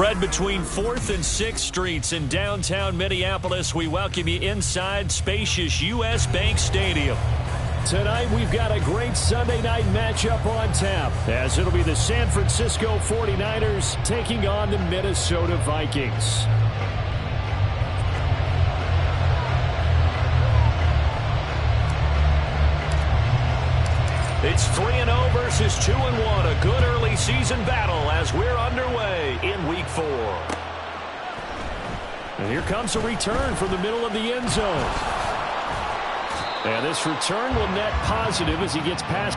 Spread between 4th and 6th Streets in downtown Minneapolis. We welcome you inside spacious U.S. Bank Stadium. Tonight, we've got a great Sunday night matchup on tap, as it'll be the San Francisco 49ers taking on the Minnesota Vikings. It's 3-0 versus 2-1. A good early season battle as we're underway in Week 4. And here comes a return from the middle of the end zone. And this return will net positive as he gets past.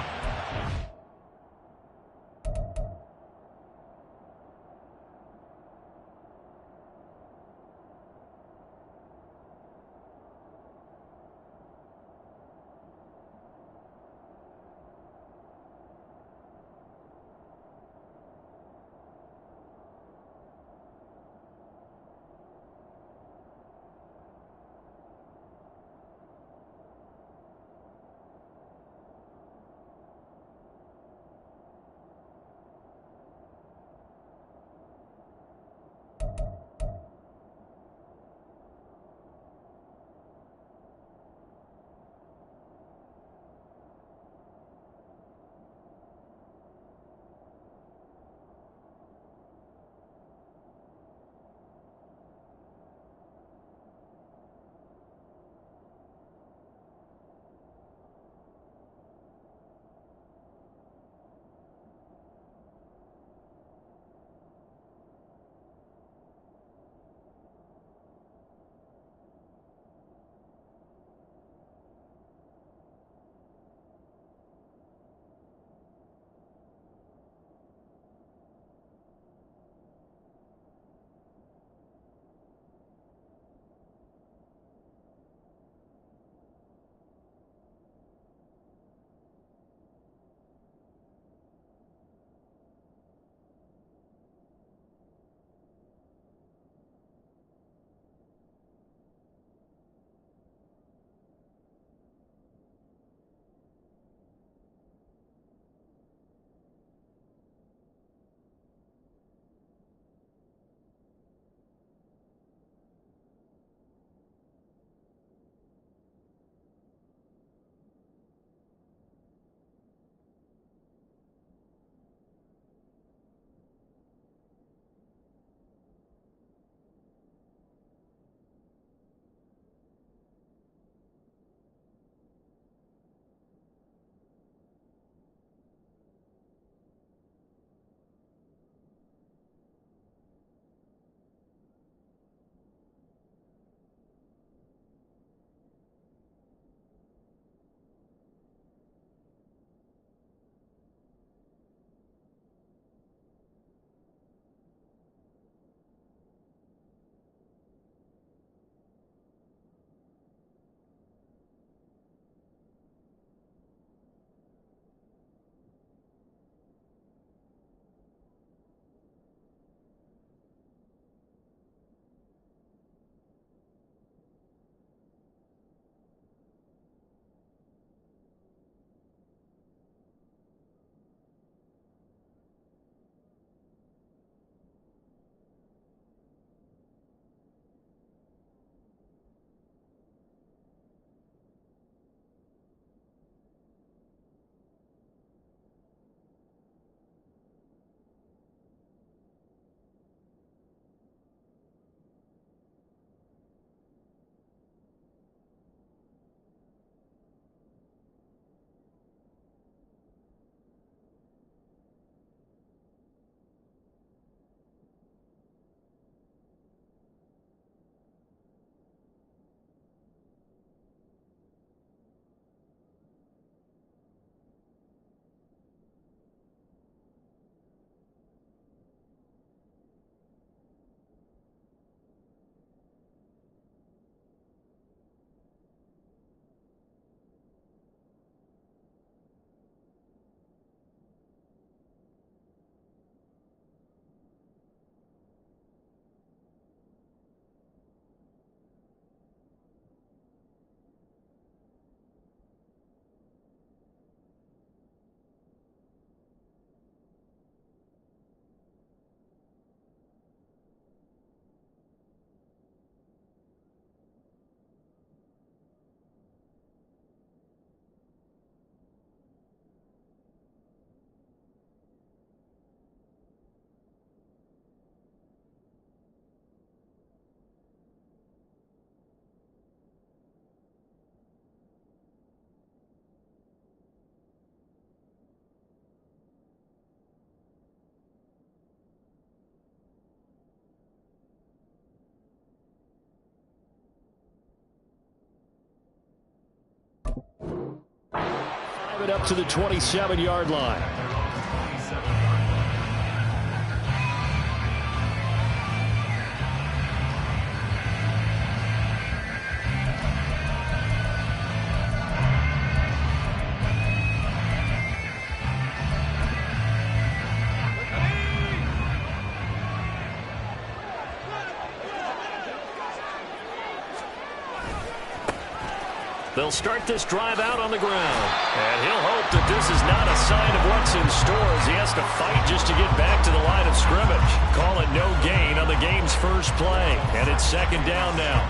it up to the 27-yard line. They'll start this drive out on the ground. And he'll hope that this is not a sign of what's in store as he has to fight just to get back to the line of scrimmage. Call it no gain on the game's first play. And it's second down now.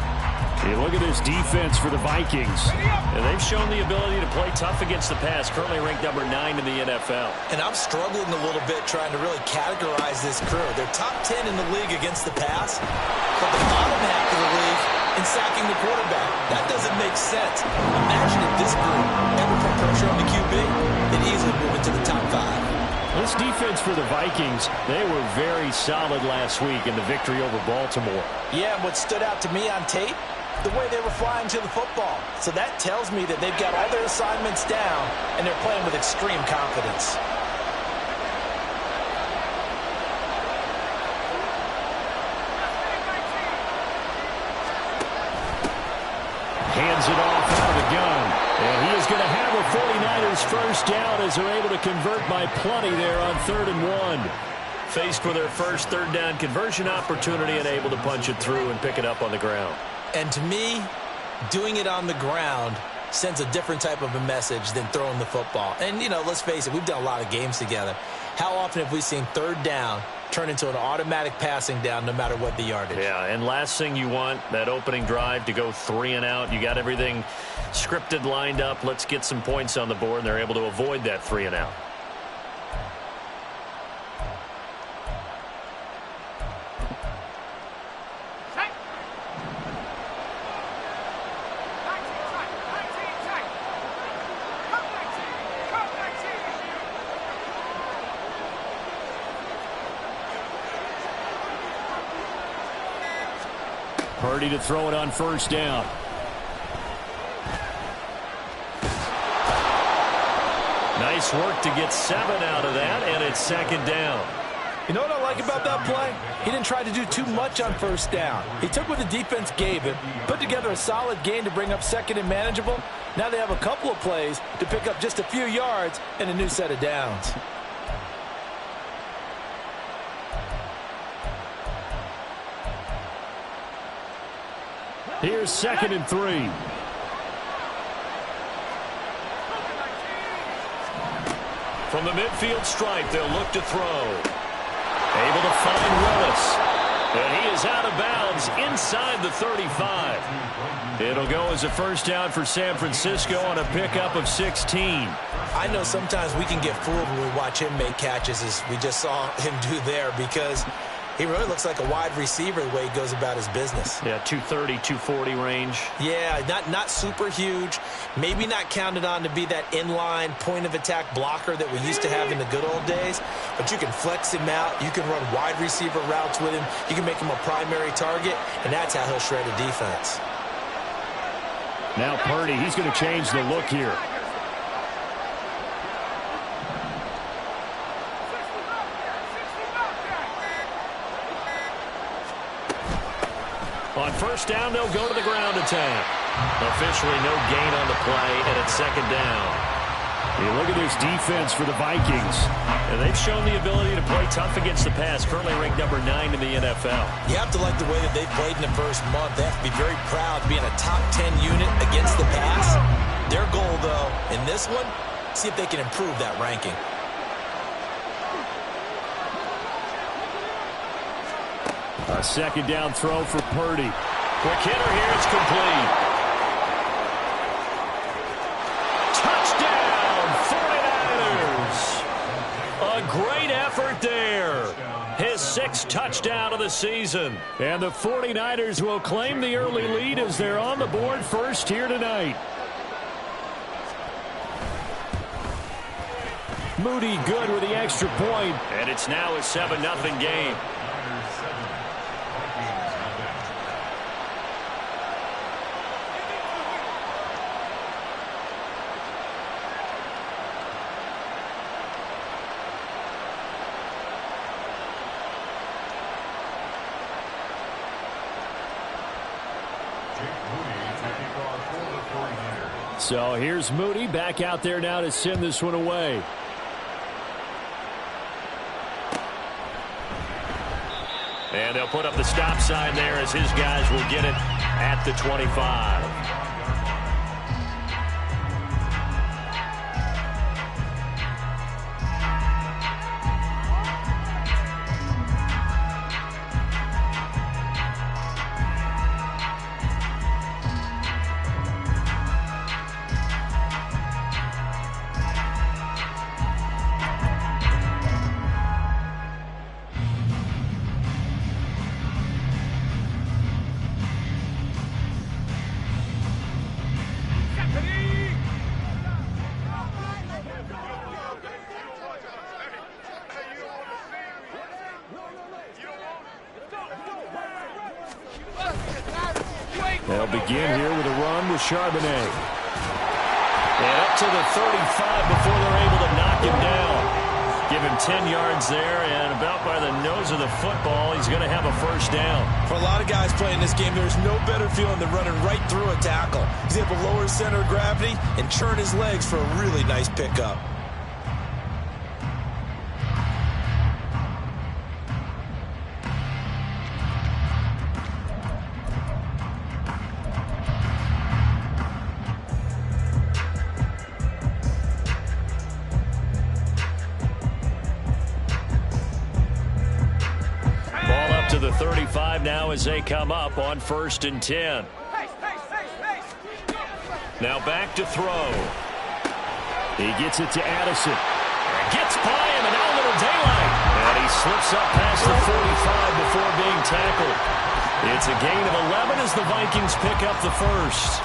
You look at this defense for the Vikings. And they've shown the ability to play tough against the pass, currently ranked number 9 in the NFL. And I'm struggling a little bit trying to really categorize this crew. They're top 10 in the league against the pass, but the bottom half of the league in sacking the quarterback. That doesn't make sense. Imagine if this group ever put pressure on the QB, they'd easily move into the top 5. This defense for the Vikings, they were very solid last week in the victory over Baltimore. Yeah, and what stood out to me on tape, the way they were flying to the football. So that tells me that they've got all their assignments down, and they're playing with extreme confidence. Hands it off out of the gun. And he is going to have a 49ers first down as they're able to convert by plenty there on 3rd and 1. Faced with their first third down conversion opportunity and able to punch it through and pick it up on the ground. And to me, doing it on the ground sends a different type of a message than throwing the football. And, you know, let's face it, we've done a lot of games together. How often have we seen third down turn into an automatic passing down no matter what the yardage? Yeah, and last thing you want, that opening drive to go 3 and out. You got everything scripted, lined up. Let's get some points on the board, and they're able to avoid that 3 and out. Purdy to throw it on first down. Nice work to get 7 out of that, and it's second down. You know what I like about that play? He didn't try to do too much on first down. He took what the defense gave him, put together a solid gain to bring up second and manageable. Now they have a couple of plays to pick up just a few yards and a new set of downs. Here's 2nd and 3. From the midfield stripe, they'll look to throw. Able to find Willis. And he is out of bounds inside the 35. It'll go as a first down for San Francisco on a pickup of 16. I know sometimes we can get fooled when we watch him make catches, as we just saw him do there, because he really looks like a wide receiver the way he goes about his business. Yeah, 230, 240 range. Yeah, not super huge. Maybe not counted on to be that inline point-of-attack blocker that we used to have in the good old days. But you can flex him out. You can run wide receiver routes with him. You can make him a primary target, and that's how he'll shred a defense. Now Purdy, he's going to change the look here. On first down, they'll go to the ground attack. Officially no gain on the play, and it's second down. You look at this defense for the Vikings. And they've shown the ability to play tough against the pass, currently ranked number 9 in the NFL. You have to like the way that they've played in the first month. They have to be very proud being a top 10 unit against the pass. Their goal, though, in this one, see if they can improve that ranking. A second down throw for Purdy. Quick hitter here, it's complete. Touchdown, 49ers. A great effort there. His 6th touchdown of the season. And the 49ers will claim the early lead as they're on the board first here tonight. Moody good with the extra point. And it's now a 7-0 game. So here's Moody back out there now to send this one away. And they'll put up the stop sign there as his guys will get it at the 25. They'll begin here with a run with Charbonnet. And up to the 35 before they're able to knock him down. Give him 10 yards there, and about by the nose of the football, he's going to have a first down. For a lot of guys playing this game, there's no better feeling than running right through a tackle. He's able to lower his center of gravity and churn his legs for a really nice pickup. To the 35 now as they come up on 1st and 10. Now back to throw. He gets it to Addison. Gets by him, and now a little daylight. And he slips up past the 45 before being tackled. It's a gain of 11 as the Vikings pick up the first.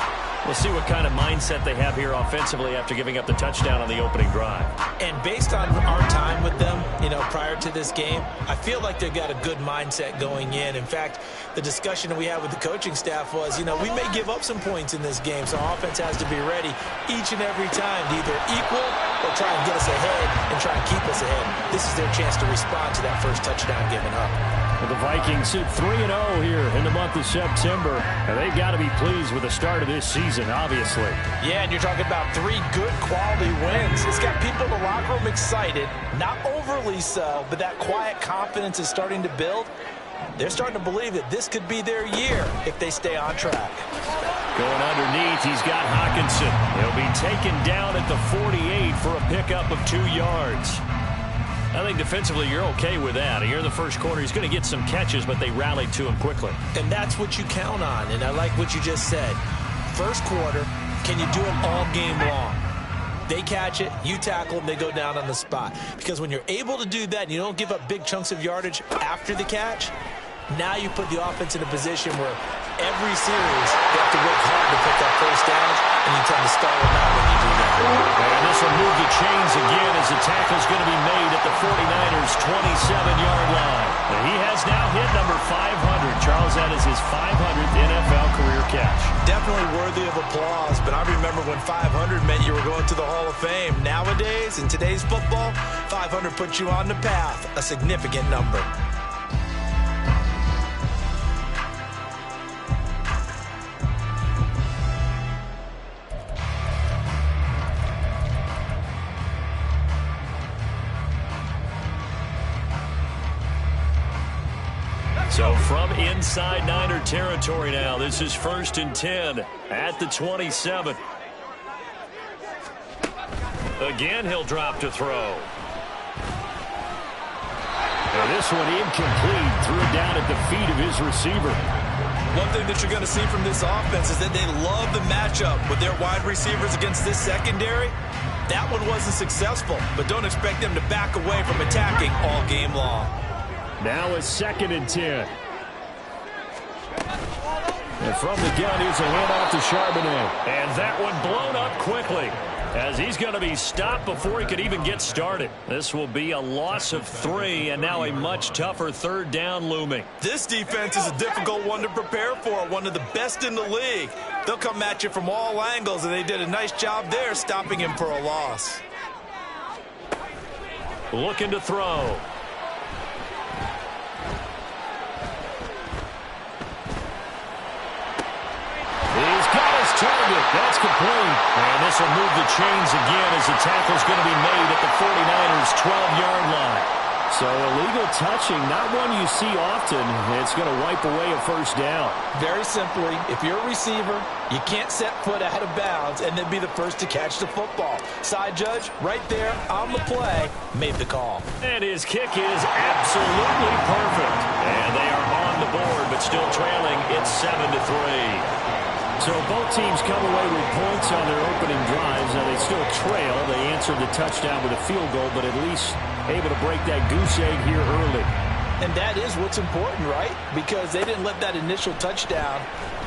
We'll see what kind of mindset they have here offensively after giving up the touchdown on the opening drive. And based on our time with them, prior to this game, I feel like they've got a good mindset going in. In fact, the discussion we had with the coaching staff was, we may give up some points in this game, so our offense has to be ready each and every time to either equal or try and get us ahead and try and keep us ahead. This is their chance to respond to that first touchdown given up. Well, the Vikings sit 3-0 here in the month of September, and they've got to be pleased with the start of this season, obviously. Yeah, and you're talking about 3 good quality wins. It's got people in the locker room excited, not overly so, but that quiet confidence is starting to build. They're starting to believe that this could be their year if they stay on track. Going underneath, he's got Hawkinson. He'll be taken down at the 48 for a pickup of 2 yards. I think defensively you're okay with that. Here in the first quarter, he's going to get some catches, but they rallied to him quickly. And that's what you count on, and I like what you just said. First quarter, can you do it all game long? They catch it, you tackle them, they go down on the spot. Because when you're able to do that and you don't give up big chunks of yardage after the catch, now you put the offense in a position where every series they have to work hard to pick up first downs, and you tend to stall them out when you do that. And this will move the chains again as the tackle's going to be made at the 49ers' 27-yard line. And he has now hit number 500. Charles, that is his 500th NFL career catch. Definitely worthy of applause, but I remember when 500 meant you were going to the Hall of Fame. Nowadays, in today's football, 500 puts you on the path, a significant number. So from inside Niner territory now, this is 1st and 10 at the 27. Again, he'll drop to throw. And this one incomplete. Threw it down at the feet of his receiver. One thing that you're going to see from this offense is that they love the matchup with their wide receivers against this secondary. That one wasn't successful, but don't expect them to back away from attacking all game long. Now it's 2nd and 10. And from the gun, here's a handoff to Charbonnet. And that one blown up quickly as he's going to be stopped before he could even get started. This will be a loss of 3, and now a much tougher 3rd down looming. This defense is a difficult one to prepare for, one of the best in the league. They'll come at you from all angles, and they did a nice job there stopping him for a loss. Looking to throw. target. That's complete. And this will move the chains again as the tackle's going to be made at the 49ers' 12-yard line. So illegal touching, not one you see often. It's going to wipe away a first down. Very simply, if you're a receiver, you can't set foot out of bounds and then be the first to catch the football. Side judge, right there on the play, made the call. And his kick is absolutely perfect. And they are on the board, but still trailing. It's 7-3. So both teams come away with points on their opening drives. Now they still trail. They answered the touchdown with a field goal, but at least able to break that goose egg here early. And that is what's important, right? Because they didn't let that initial touchdown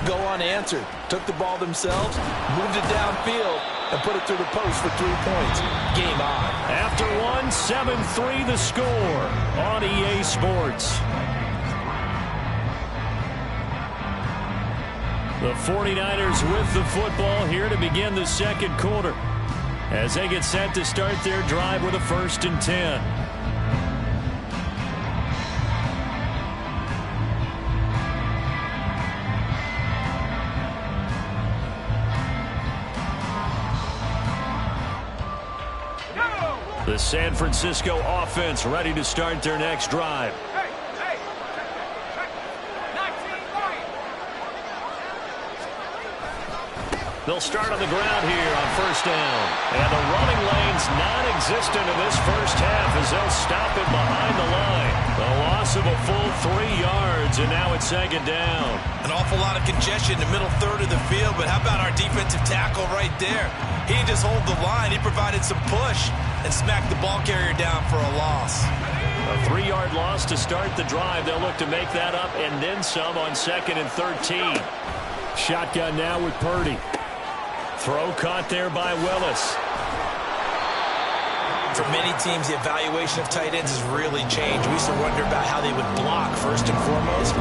go unanswered. Took the ball themselves, moved it downfield, and put it through the post for 3 points. Game on. After one, 7-3 the score on EA Sports. The 49ers with the football here to begin the second quarter as they get set to start their drive with a 1st and 10. The San Francisco offense ready to start their next drive. They'll start on the ground here on 1st down. And the running lane's non-existent in this first half as they'll stop it behind the line. The loss of a full 3 yards, and now it's 2nd down. An awful lot of congestion in the middle third of the field, but how about our defensive tackle right there? He didn't just hold the line. He provided some push and smacked the ball carrier down for a loss. A 3-yard loss to start the drive. They'll look to make that up and then some on 2nd and 13. Shotgun now with Purdy. Throw caught there by Willis. For many teams, the evaluation of tight ends has really changed. We used to wonder about how they would block first and foremost.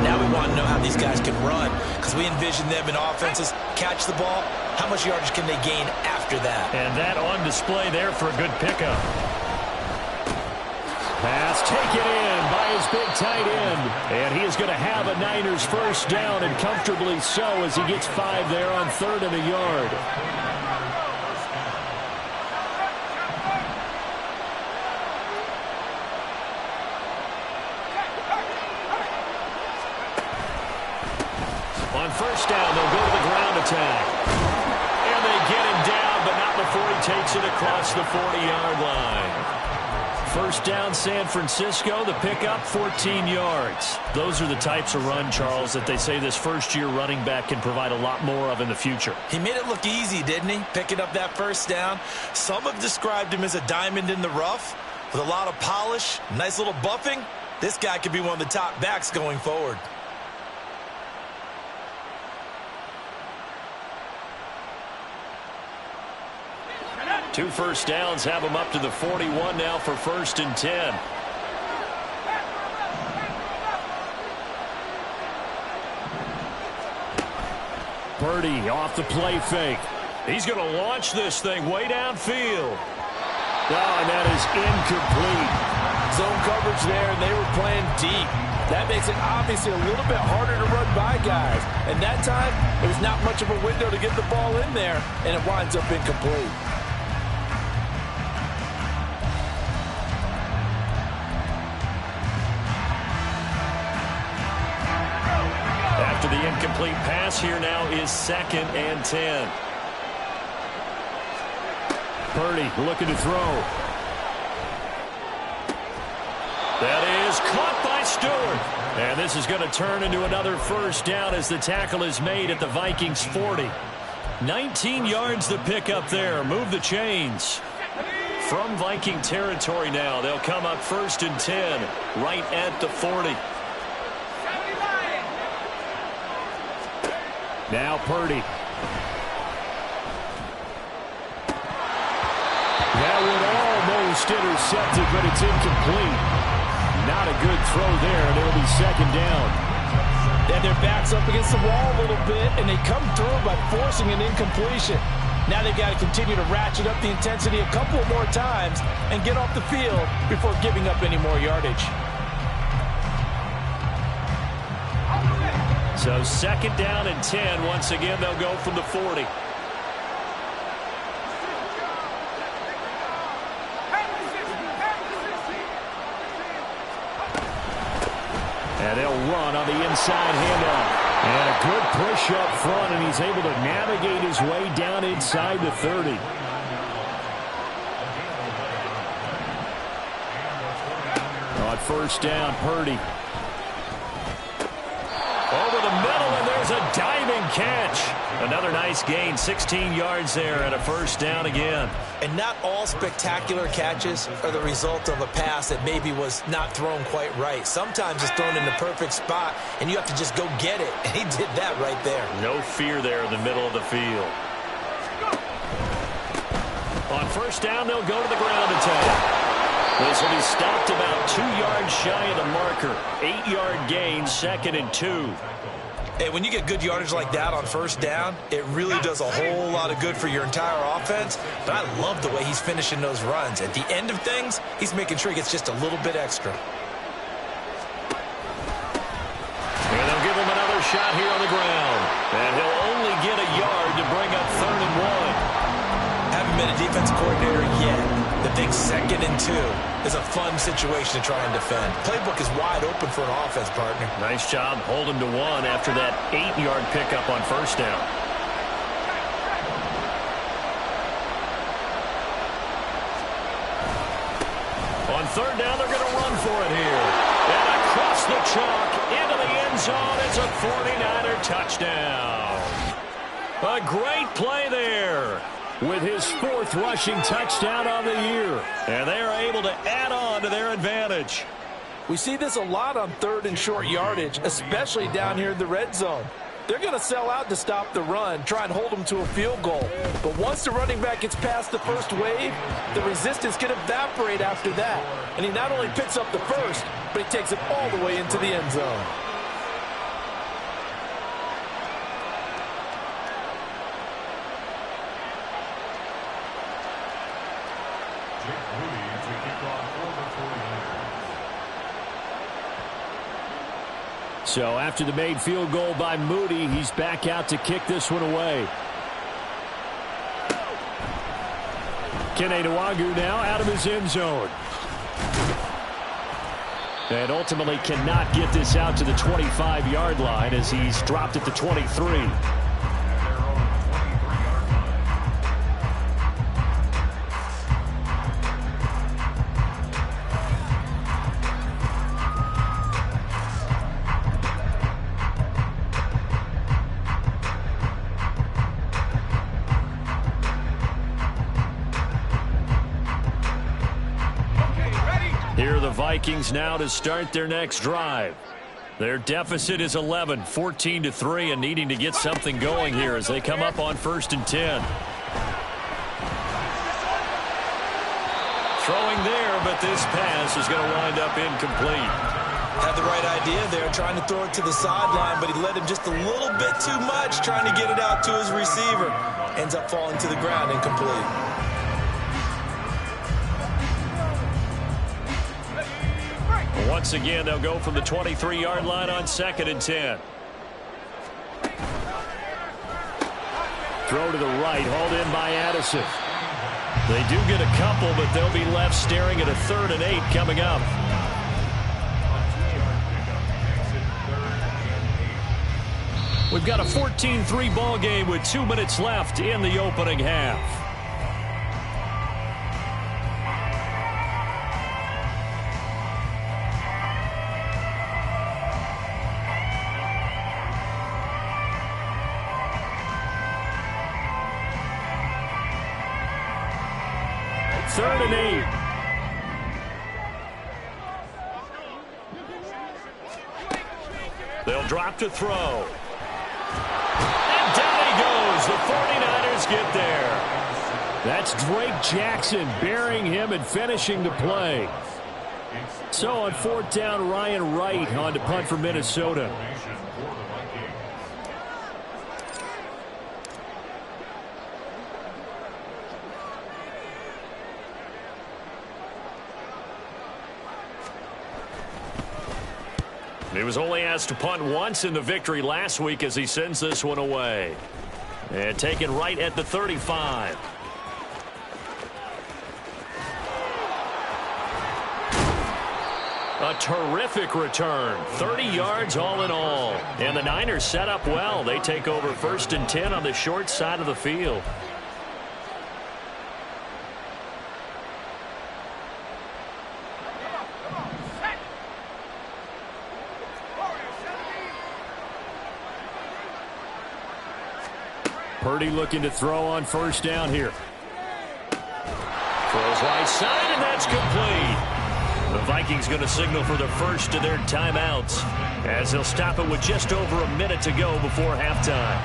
Now we want to know how these guys can run because we envision them in offenses catch the ball. How much yardage can they gain after that? And that on display there for a good pickup. Pass taken in by his big tight end. And he is going to have a Niners 1st down, and comfortably so as he gets 5 there on 3rd and a yard. On 1st down, they'll go to the ground attack. And they get him down, but not before he takes it across the 40-yard line. 1st down, San Francisco. The pickup, 14 yards. Those are the types of run, Charles, that they say this first-year running back can provide a lot more of in the future. He made it look easy, didn't he? Picking up that 1st down. Some have described him as a diamond in the rough with a lot of polish, nice little buffing. This guy could be one of the top backs going forward. Two 1st downs have him up to the 41 now for 1st and 10. Purdy off the play fake. He's going to launch this thing way downfield. Oh, and that is incomplete. Zone coverage there, and they were playing deep. That makes it obviously a little bit harder to run by guys. And that time, it was not much of a window to get the ball in there, and it winds up incomplete. After the incomplete pass, here now is 2nd and 10. Purdy looking to throw. That is caught by Stewart. And this is going to turn into another 1st down as the tackle is made at the Vikings 40. 19 yards the pick up there. Move the chains. From Viking territory now, they'll come up 1st and 10 right at the 40. Now Purdy. That would almost intercepted, but it's incomplete. Not a good throw there, and it'll be 2nd down. And their back's up against the wall a little bit, and they come through by forcing an incompletion. Now they've got to continue to ratchet up the intensity a couple more times and get off the field before giving up any more yardage. So second down and 10. Once again, they'll go from the 40. And they'll run on the inside handoff. And a good push up front, and he's able to navigate his way down inside the 30. On first down, Purdy. Over the middle, and there's a diving catch. Another nice gain, 16 yards there, and a first down again. And not all spectacular catches are the result of a pass that maybe was not thrown quite right. Sometimes it's thrown in the perfect spot, and you have to just go get it. And he did that right there. No fear there in the middle of the field. On first down, they'll go to the ground attack. This will be stopped about 2 yards shy of the marker. 8-yard gain, second and 2. Hey, when you get good yardage like that on first down, it really does a whole lot of good for your entire offense. But I love the way he's finishing those runs. At the end of things, he's making sure he gets just a little bit extra. And they'll give him another shot here on the ground. And he'll only get a yard to bring up third and 1. Haven't been a defensive coordinator yet. The big second and 2 is a fun situation to try and defend. Playbook is wide open for an offense, partner. Nice job holding to 1 after that 8-yard pickup on first down. On third down, they're going to run for it here. And across the chalk into the end zone. It's a 49er touchdown. A great play there, with his 4th rushing touchdown on the year. And they are able to add on to their advantage. We see this a lot on third and short yardage, especially down here in the red zone. They're going to sell out to stop the run, try and hold them to a field goal. But once the running back gets past the first wave, the resistance can evaporate after that. And he not only picks up the first, but he takes it all the way into the end zone. So after the made field goal by Moody, he's back out to kick this one away. Kene Nwagu now out of his end zone. And ultimately cannot get this out to the 25-yard line as he's dropped at the 23. Vikings now to start their next drive. Their deficit is 11, 14-3, and needing to get something going here as they come up on first and 10. Throwing there, but this pass is going to wind up incomplete. Had the right idea there, trying to throw it to the sideline, but he led him just a little bit too much, trying to get it out to his receiver. Ends up falling to the ground, incomplete. Once again, they'll go from the 23-yard line on second and 10. Throw to the right, hauled in by Addison. They do get a couple, but they'll be left staring at a 3rd and 8 coming up. We've got a 14-3 ball game with 2 minutes left in the opening half. Third and 8. They'll drop to throw. And down he goes. The 49ers get there. That's Drake Jackson burying him and finishing the play. So on 4th down, Ryan Wright on to punt for Minnesota. He was only asked to punt once in the victory last week as he sends this one away. And taken right at the 35. A terrific return. 30 yards all in all. And the Niners set up well. They take over 1st and 10 on the short side of the field. Purdy looking to throw on 1st down here. Throws right side, and that's complete. The Vikings going to signal for the first of their timeouts as they'll stop it with just over a minute to go before halftime.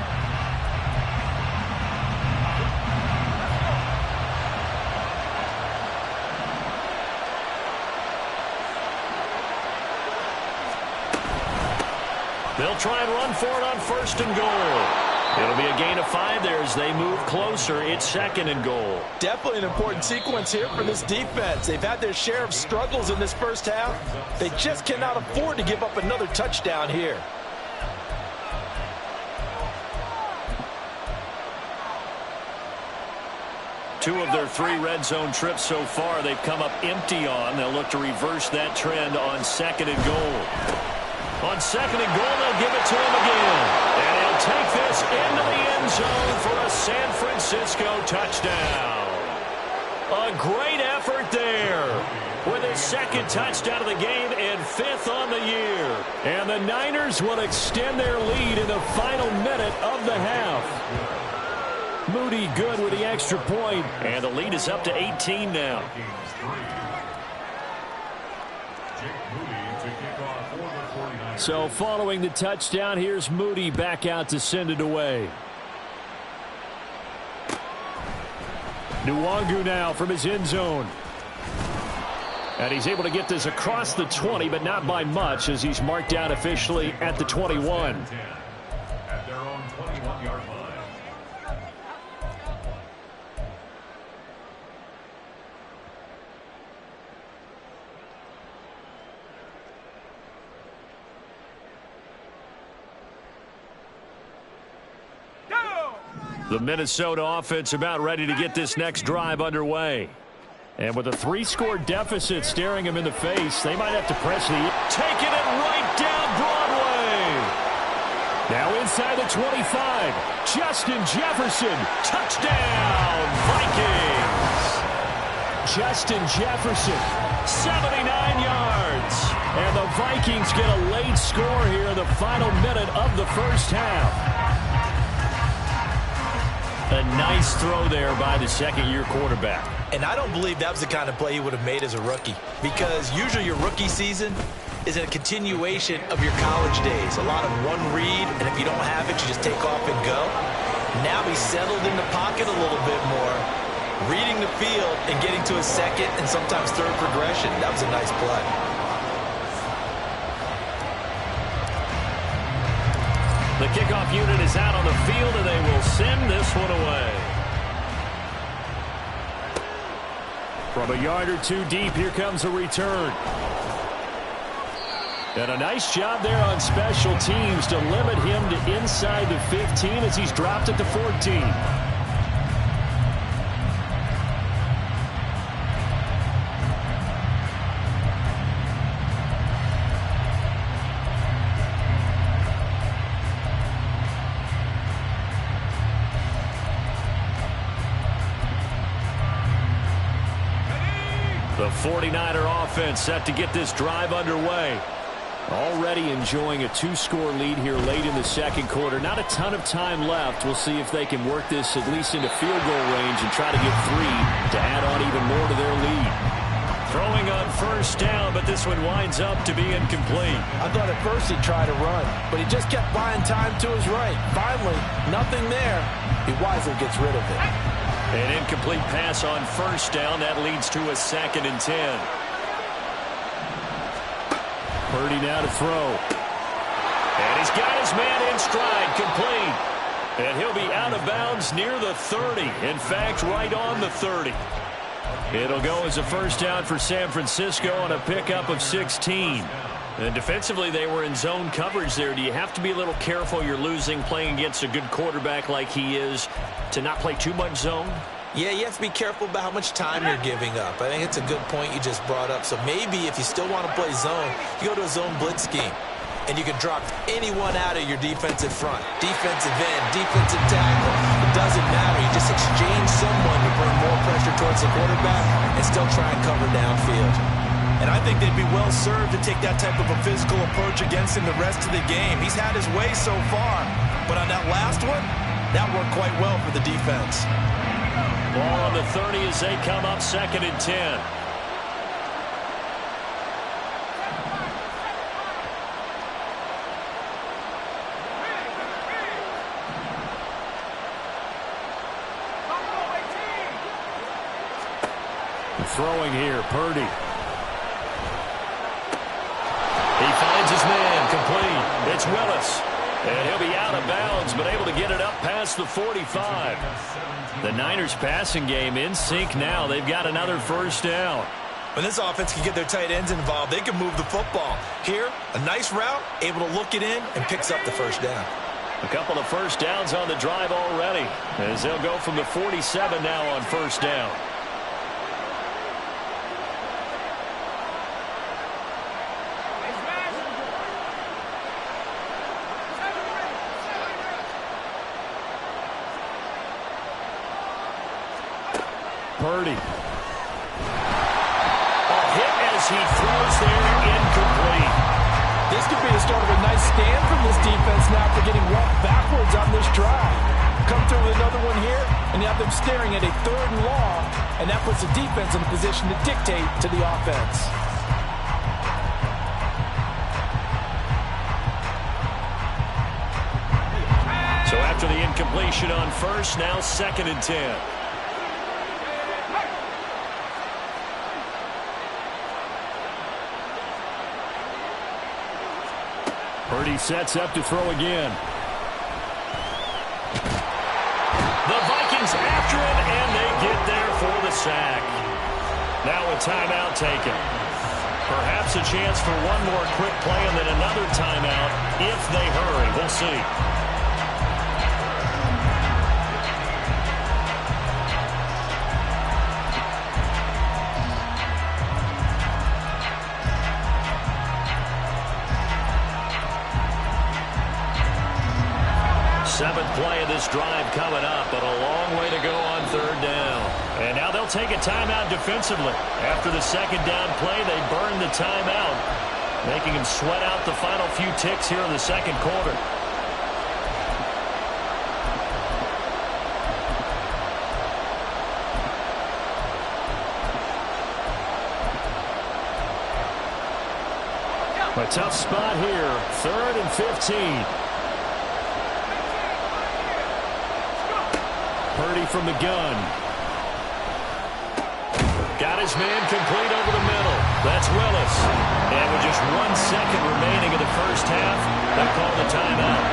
They'll try and run for it on 1st and goal. It'll be a gain of 5 there as they move closer. It's 2nd and goal. Definitely an important sequence here for this defense. They've had their share of struggles in this first half. They just cannot afford to give up another touchdown here. Two of their 3 red zone trips so far they've come up empty on. They'll look to reverse that trend on 2nd and goal. On 2nd and goal, they'll give it to him again. And he'll take this into the end zone for a San Francisco touchdown. A great effort there with his 2nd touchdown of the game and 5th on the year. And the Niners will extend their lead in the final minute of the half. Moody good with the extra point. And the lead is up to 18 now. So following the touchdown, here's Moody back out to send it away. Nwangu now from his end zone. And he's able to get this across the 20, but not by much as he's marked out officially at the 21. At their own 21-yard line. The Minnesota offense about ready to get this next drive underway. And with a 3-score deficit staring them in the face, they might have to press the... Taking it right down Broadway. Now inside the 25. Justin Jefferson. Touchdown, Vikings. Justin Jefferson, 79 yards. And the Vikings get a late score here in the final minute of the first half. A nice throw there by the 2nd-year quarterback. And I don't believe that was the kind of play he would have made as a rookie, because usually your rookie season is a continuation of your college days. A lot of one read, and if you don't have it, you just take off and go. Now he's settled in the pocket a little bit more, reading the field and getting to a 2nd and sometimes 3rd progression. That was a nice play. The kickoff unit is out on the field, and they will send this one away. From a yard or 2 deep, here comes a return. And a nice job there on special teams to limit him to inside the 15 as he's dropped at the 14. The 49er offense set to get this drive underway. Already enjoying a 2-score lead here late in the 2nd quarter. Not a ton of time left. We'll see if they can work this at least into field goal range and try to get 3 to add on even more to their lead. Throwing on 1st down, but this one winds up to be incomplete. I thought at first he'd try to run, but he just kept buying time to his right. Finally, nothing there. He wisely gets rid of it. An incomplete pass on 1st down. That leads to a 2nd and 10. Purdy now to throw. And he's got his man in stride, complete. And he'll be out of bounds near the 30. In fact, right on the 30. It'll go as a 1st down for San Francisco on a pickup of 16. And defensively, they were in zone coverage there. Do you have to be a little careful you're losing playing against a good quarterback like he is to not play too much zone? Yeah, you have to be careful about how much time you're giving up. I think it's a good point you just brought up. So maybe if you still want to play zone, you go to a zone blitz scheme. And you can drop anyone out of your defensive front. Defensive end, defensive tackle. It doesn't matter. You just exchange someone to bring more pressure towards the quarterback and still try and cover downfield. And I think they'd be well served to take that type of a physical approach against him the rest of the game. He's had his way so far. But on that last one, that worked quite well for the defense. Ball on the 30 as they come up 2nd and 10. Throwing here, Purdy. He finds his man, complete. It's Willis. And he'll be out of bounds, but able to get it up past the 45. The Niners passing game in sync now. They've got another first down. When this offense can get their tight ends involved, they can move the football. Here, a nice route, able to look it in, and picks up the first down. A couple of first downs on the drive already, as they'll go from the 47 now on first down. Purdy. A hit as he throws there, incomplete. This could be the start of a nice stand from this defense now for getting walked backwards on this drive. Come through with another one here, and you have them staring at a 3rd and long, and that puts the defense in a position to dictate to the offense. So after the incompletion on first, now 2nd and 10. Purdy sets up to throw again. The Vikings after him, and they get there for the sack. Now a timeout taken. Perhaps a chance for one more quick play and then another timeout if they hurry. We'll see. Seventh play of this drive coming up, but a long way to go on 3rd down. And now they'll take a timeout defensively. After the 2nd down play, they burn the timeout, making them sweat out the final few ticks here in the 2nd quarter. A tough spot here, 3rd and 15. Purdy from the gun. Got his man complete over the middle. That's Willis. And with just 1 second remaining in the first half, they call the timeout.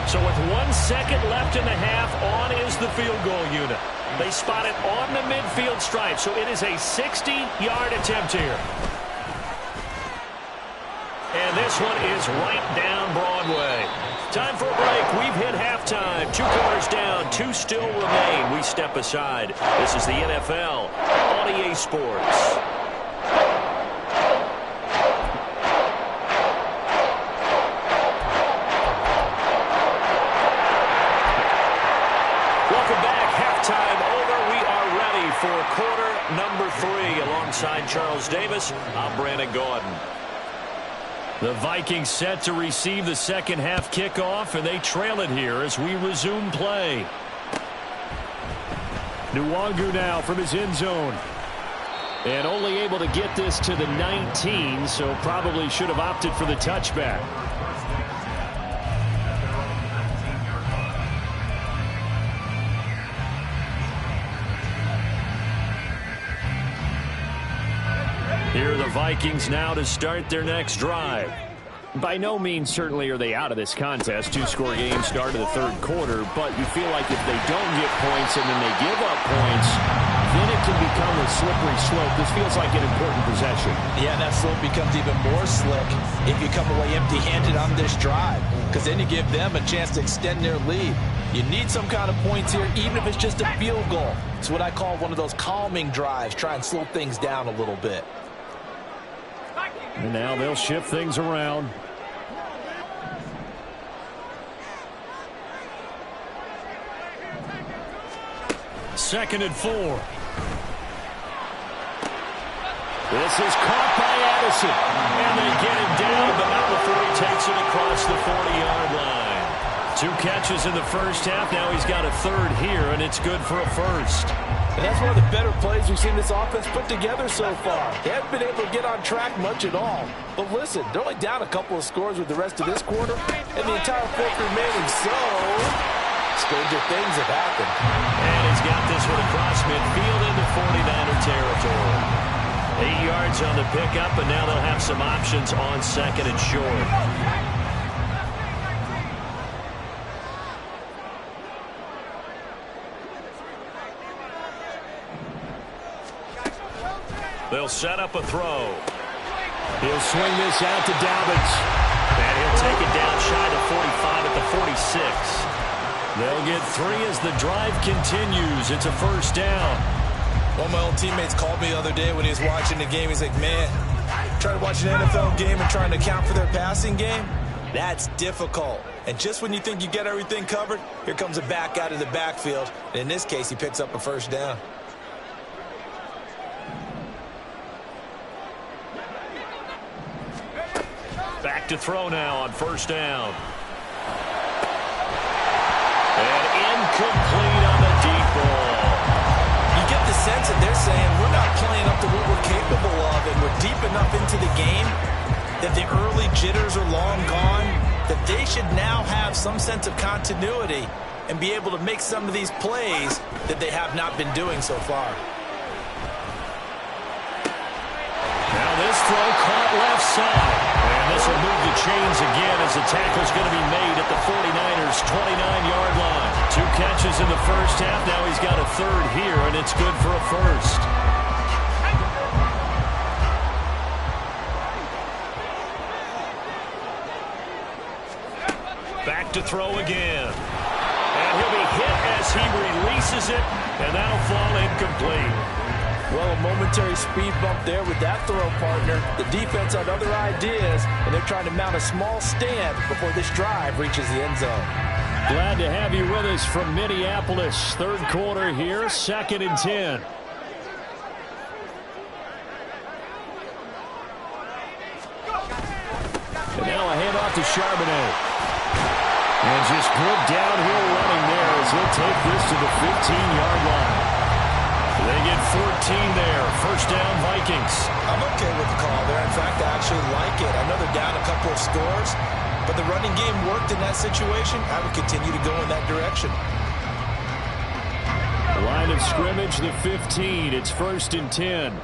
So with 1 second left in the half, on is the field goal unit. They spot it on the midfield stripe, so it is a 60-yard attempt here. And this one is right down Broadway. Time for a break. We've hit halftime. 2 quarters down, 2 still remain. We step aside. This is the NFL on EA Sports. For quarter number 3, alongside Charles Davis, I'm Brandon Gaudin. The Vikings set to receive the 2nd half kickoff, and they trail it here as we resume play. Nwangu now from his end zone. And only able to get this to the 19, so probably should have opted for the touchback. Here are the Vikings now to start their next drive. By no means certainly are they out of this contest. Two-score game start of the third quarter, but you feel like if they don't get points and then they give up points, then it can become a slippery slope. This feels like an important possession. Yeah, that slope becomes even more slick if you come away empty-handed on this drive, because then you give them a chance to extend their lead. You need some kind of points here, even if it's just a field goal. It's what I call one of those calming drives. Try and slow things down a little bit. And now they'll shift things around. Second and 4. This is caught by Addison. And they get him down, but not before he takes it across the 40-yard line. 2 catches in the first half. Now he's got a third here, and it's good for a first. And that's one of the better plays we've seen this offense put together so far. They haven't been able to get on track much at all. But listen, they're only down a couple of scores with the rest of this quarter, and the entire fourth remaining, so stranger things have happened. And he's got this one across midfield into 49er territory. 8 yards on the pickup, and now they'll have some options on second and short. They'll set up a throw. He'll swing this out to Dobbins. And he'll take it down shy to 45 at the 46. They'll get 3 as the drive continues. It's a first down. One of my old teammates called me the other day when he was watching the game. He's like, man, trying to watch an NFL game and trying to account for their passing game? That's difficult. And just when you think you get everything covered, here comes a back out of the backfield. And in this case, he picks up a first down. Back to throw now on first down. And incomplete on the deep ball. You get the sense that they're saying we're not playing up to what we're capable of, and we're deep enough into the game that the early jitters are long gone, that they should now have some sense of continuity and be able to make some of these plays that they have not been doing so far. Now this throw caught left side. And this will move the chains again as the tackle's going to be made at the 49ers' 29-yard line. 2 catches in the first half. Now he's got a third here, and it's good for a first. Back to throw again. And he'll be hit as he releases it, and that'll fall incomplete. Well, a momentary speed bump there with that throw, partner. The defense had other ideas, and they're trying to mount a small stand before this drive reaches the end zone. Glad to have you with us from Minneapolis. Third quarter here, 2nd and 10. And now a handoff to Charbonnet. And just good downhill running there as he'll take this to the 15-yard line. They get 14 there. First down, Vikings. I'm okay with the call there. In fact, I actually like it. I know they're down a couple of scores, but the running game worked in that situation. I would continue to go in that direction. Line of scrimmage, the 15. It's 1st and 10.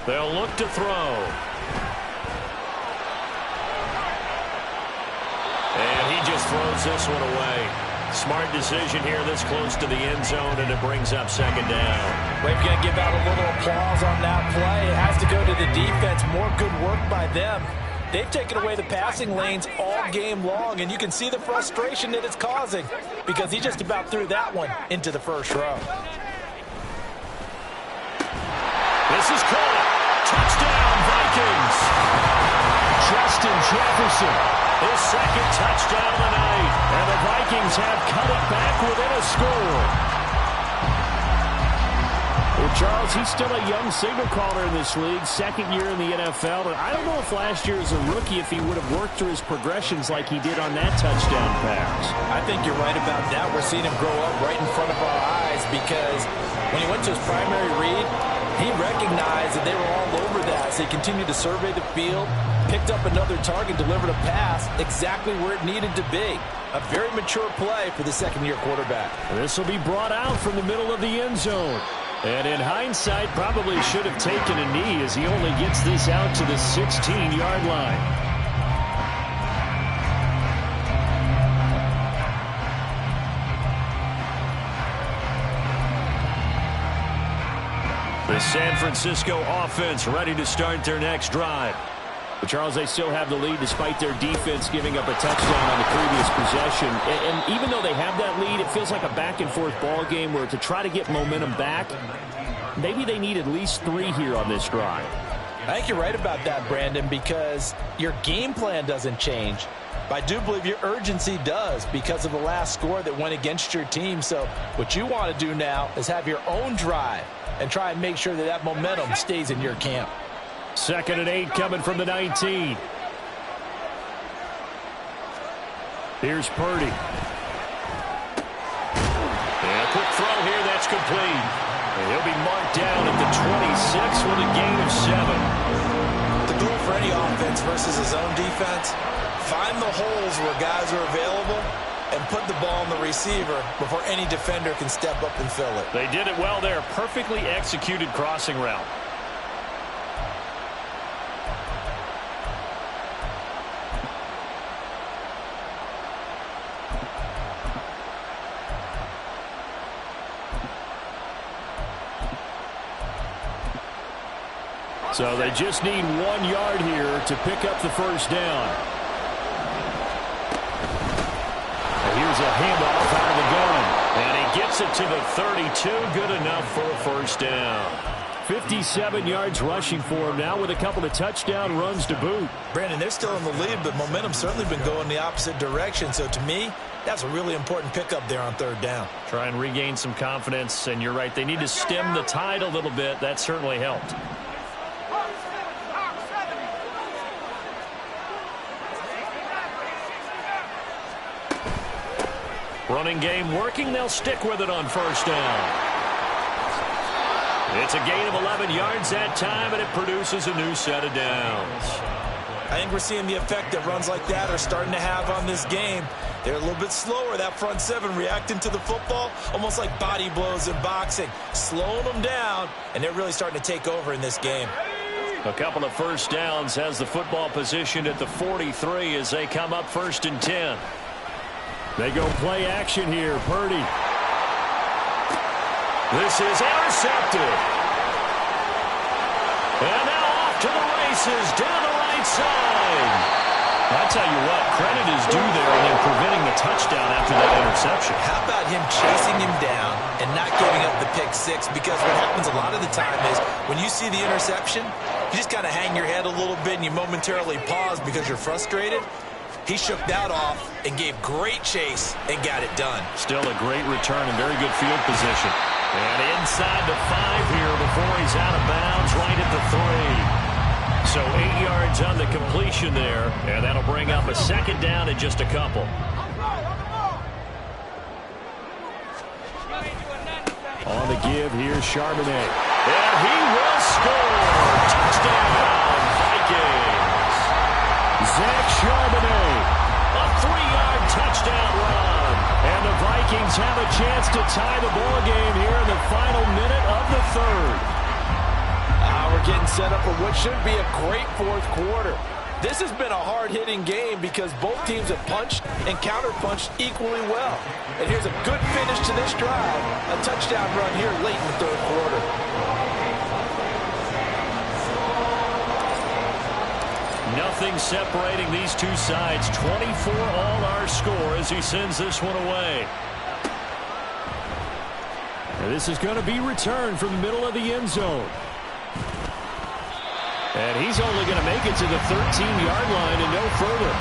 They'll look to throw. And he just throws this one away. Smart decision here this close to the end zone, and it brings up 2nd down. We're going to give out a little applause on that play. It has to go to the defense. More good work by them. They've taken away the passing lanes all game long, and you can see the frustration that it's causing because he just about threw that one into the first row. This is caught. Touchdown, Vikings. Justin Jefferson, his 2nd touchdown of the night. And the Vikings have cut it back within a score. Well, Charles, he's still a young signal caller in this league, 2nd year in the NFL. And I don't know if last year as a rookie if he would have worked through his progressions like he did on that touchdown pass. I think you're right about that. We're seeing him grow up right in front of our eyes because when he went to his primary read, he recognized that they were all over that. So he continued to survey the field, picked up another target, delivered a pass exactly where it needed to be. A very mature play for the 2nd-year quarterback. This will be brought out from the middle of the end zone. And in hindsight, probably should have taken a knee as he only gets this out to the 16-yard line. The San Francisco offense ready to start their next drive. But Charles, they still have the lead despite their defense giving up a touchdown on the previous possession. And even though they have that lead, it feels like a back-and-forth ball game where to try to get momentum back, maybe they need at least 3 here on this drive. I think you're right about that, Brandon, because your game plan doesn't change. But I do believe your urgency does because of the last score that went against your team. So what you want to do now is have your own drive and try and make sure that that momentum stays in your camp. 2nd and 8 coming from the 19. Here's Purdy. And a quick throw here, that's complete. And he'll be marked down at the 26 with a gain of 7. The goal for any offense versus his own defense, find the holes where guys are available and put the ball on the receiver before any defender can step up and fill it. They did it well there. Perfectly executed crossing route. So they just need 1 yard here to pick up the first down. And here's a handoff out of the gun. And he gets it to the 32. Good enough for a first down. 57 yards rushing for him now with a couple of touchdown runs to boot. Brandon, they're still in the lead, but momentum's certainly been going the opposite direction. So to me, that's a really important pickup there on 3rd down. Try and regain some confidence. And you're right, they need to stem the tide a little bit. That certainly helped. Running game working. They'll stick with it on first down. It's a gain of 11 yards that time, and it produces a new set of downs. I think we're seeing the effect that runs like that are starting to have on this game. They're a little bit slower, that front 7, reacting to the football, almost like body blows in boxing, slowing them down, and they're really starting to take over in this game. A couple of first downs has the football positioned at the 43 as they come up 1st and 10. They go play action here. Purdy. This is intercepted. And now off to the races down the right side. I tell you what, credit is due there and then preventing the touchdown after that interception. How about him chasing him down and not giving up the pick 6? Because what happens a lot of the time is when you see the interception, you just kind of hang your head a little bit and you momentarily pause because you're frustrated. He shook that off and gave great chase and got it done. Still a great return and very good field position. And inside the 5 here before he's out of bounds, right at the 3. So 8 yards on the completion there, and that'll bring up a 2nd down in just a couple. On the give, here's Charbonnet. And he will score! Touchdown, Vikings! Zach Charbonnet, a 3-yard touchdown run. And the Vikings have a chance to tie the ball game here in the final minute of the 3rd. We're getting set up for what should be a great 4th quarter. This has been a hard-hitting game because both teams have punched and counter-punched equally well. And here's a good finish to this drive. A touchdown run here late in the 3rd quarter. Nothing separating these two sides. 24 all our score as he sends this one away. And this is going to be returned from the middle of the end zone. And he's only going to make it to the 13-yard line and no further.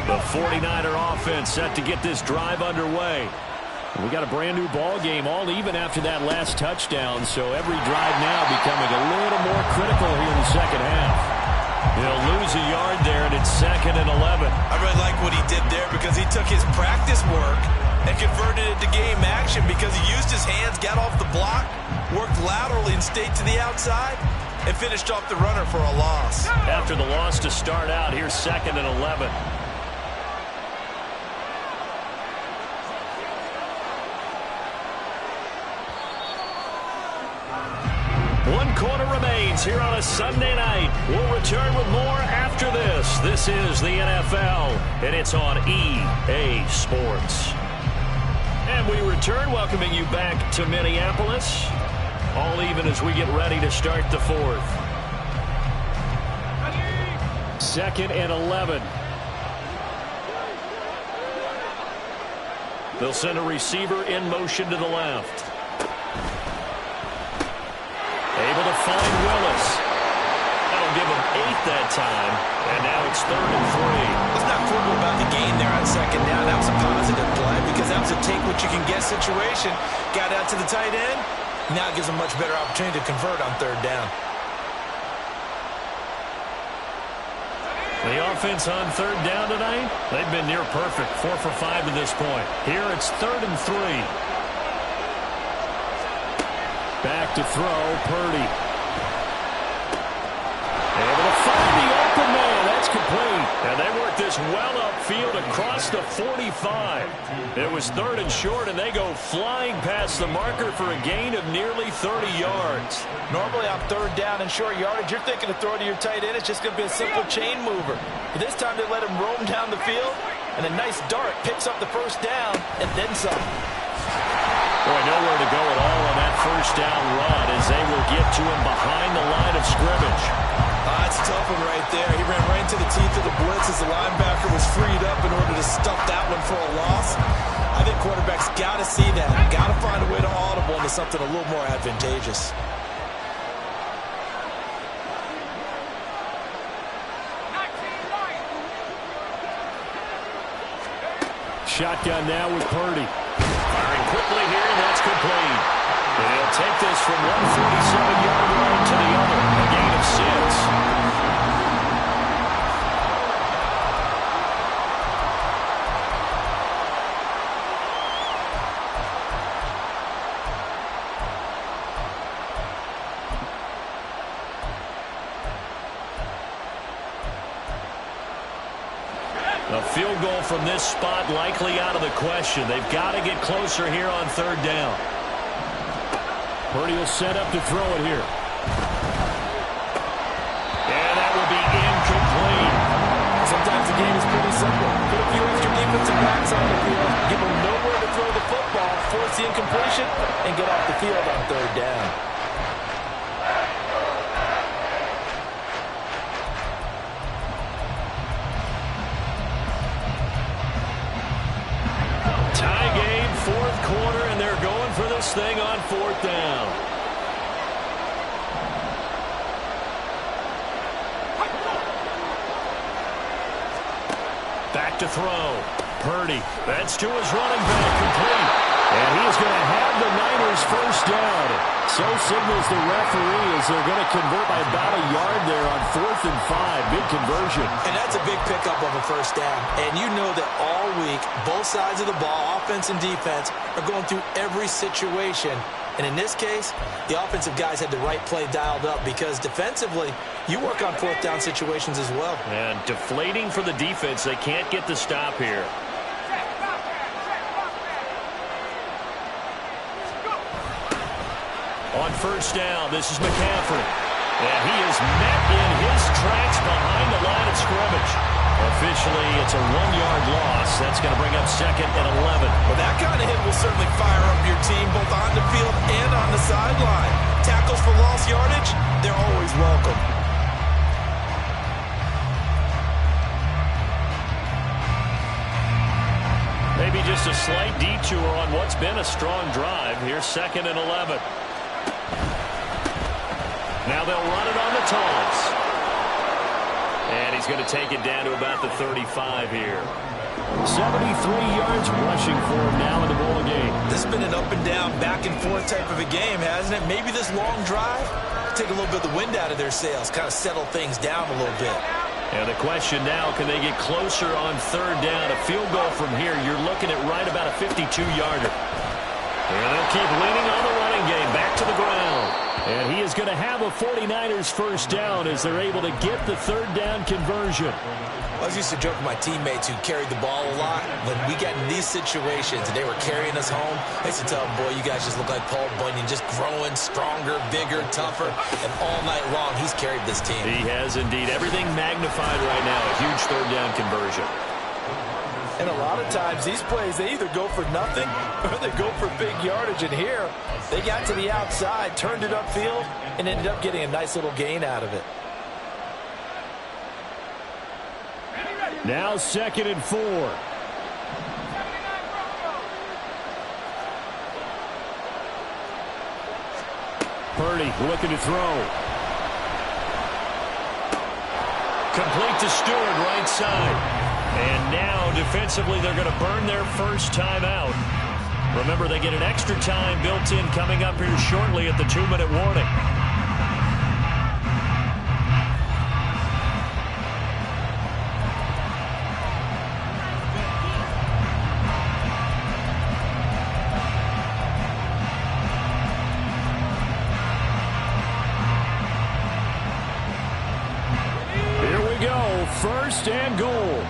The 49er offense set to get this drive underway. We got a brand new ball game, all even after that last touchdown, so every drive now becoming a little more critical here in the 2nd half. He'll lose a yard there, and it's 2nd and 11. I really like what he did there because he took his practice work and converted it to game action because he used his hands, got off the block, worked laterally and stayed to the outside, and finished off the runner for a loss. After the loss to start out, here's 2nd and 11. One quarter remains here on a Sunday night. We'll return with more after this. This is the NFL, and it's on EA Sports. And we return, welcoming you back to Minneapolis. All even as we get ready to start the 4th. 2nd and 11. They'll send a receiver in motion to the left. Able to find Willis. That'll give him 8 that time. And now it's 3rd and 3. Let's not quibble about the gain there on 2nd down. That was a positive play because that was a take-what-you-can-get situation. Got out to the tight end. Now it gives him a much better opportunity to convert on 3rd down. The offense on 3rd down tonight, they've been near perfect. 4 for 5 to this point. Here it's 3rd and 3. Back to throw, Purdy. Able to find the open man. That's complete. And they work this well upfield across the 45. It was 3rd and short, and they go flying past the marker for a gain of nearly 30 yards. Normally on 3rd down and short yardage, you're thinking to throw to your tight end. It's just going to be a simple chain mover. But this time they let him roam down the field, and a nice dart picks up the 1st down and then some. Boy, nowhere to go at all on that 1st down run as they will get to him behind the line of scrimmage. That's a tough one right there. He ran right into the teeth of the blitz as the linebacker was freed up in order to stuff that one for a loss. I think quarterbacks got to see that. Got to find a way to audible into something a little more advantageous. Shotgun now with Purdy. Firing quickly here, and that's complete. And he'll take this from 147-yard line to the other. A gain of 6. A field goal from this spot likely out of the question. They've got to get closer here on 3rd down. Purdy will set up to throw it here. And that will be incomplete. Sometimes the game is pretty simple. Put a few extra defensive backs on the field, give them nowhere to throw the football, force the incompletion, and get off the field on 3rd down. Tie game, 4th quarter, and they're going for this thing on 4th down. Back to throw. Purdy. That's to his running back, complete. And he's going to have the Niners 1st down. So signals the referee as they're going to convert by about a yard there on 4th and 5. Big conversion. And that's a big pickup of a 1st down. And you know that all week, both sides of the ball, offense and defense, are going through every situation. And in this case, the offensive guys had the right play dialed up because defensively, you work on 4th down situations as well. And deflating for the defense. They can't get the stop here. On 1st down, this is McCaffrey. And he is met in his tracks behind the line of scrimmage. Officially, it's a 1-yard loss. That's going to bring up 2nd and 11. Well, that kind of hit will certainly fire up your team both on the field and on the sideline. Tackles for lost yardage, they're always welcome. Maybe just a slight detour on what's been a strong drive. Here's 2nd and 11. Now they'll run it on the toss. And he's going to take it down to about the 35 here. 73 yards rushing for him now in the ball game. This has been an up and down, back and forth type of a game, hasn't it? Maybe this long drive take a little bit of the wind out of their sails, kind of settle things down a little bit. And the question now, can they get closer on third down? A field goal from here, you're looking at right about a 52-yarder. And they'll keep leaning on the running game. Back to the ground. And he is going to have a 49ers first down as they're able to get the third down conversion. I was used to joke with my teammates who carried the ball a lot. When we got in these situations and they were carrying us home, I used to tell them, boy, you guys just look like Paul Bunyan, just growing stronger, bigger, tougher. And all night long, he's carried this team. He has indeed. Everything magnified right now. A huge third down conversion. And a lot of times, these plays, they either go for nothing or they go for big yardage. And here, they got to the outside, turned it upfield, and ended up getting a nice little gain out of it. Now 2nd and 4. Purdy looking to throw. Complete to Stewart, right side. And now, defensively, they're going to burn their first time out. Remember, they get an extra time built in coming up here shortly at the 2-minute warning. Here we go, 1st and goal.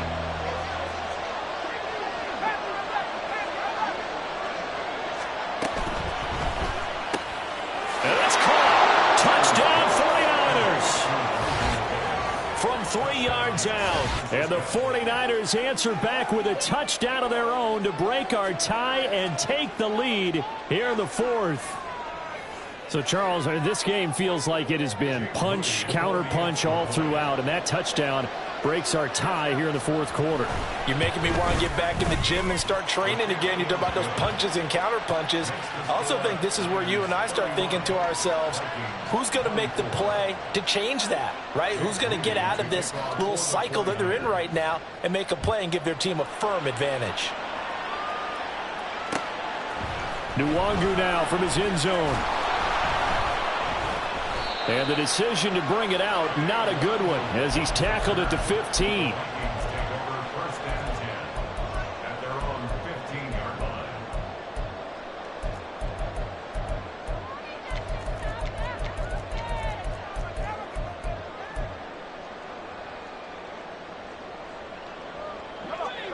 And that's caught. Touchdown 49ers. From 3 yards out. And the 49ers answer back with a touchdown of their own to break our tie and take the lead here in the 4th. So, Charles, this game feels like it has been punch, counter punch all throughout, and that touchdown breaks our tie here in the 4th quarter. You're making me want to get back in the gym and start training again. You talk about those punches and counter punches. I also think this is where you and I start thinking to ourselves, who's going to make the play to change that, right? Who's going to get out of this little cycle that they're in right now and make a play and give their team a firm advantage? Nwangu now from his end zone. And the decision to bring it out, not a good one, as he's tackled at the 15.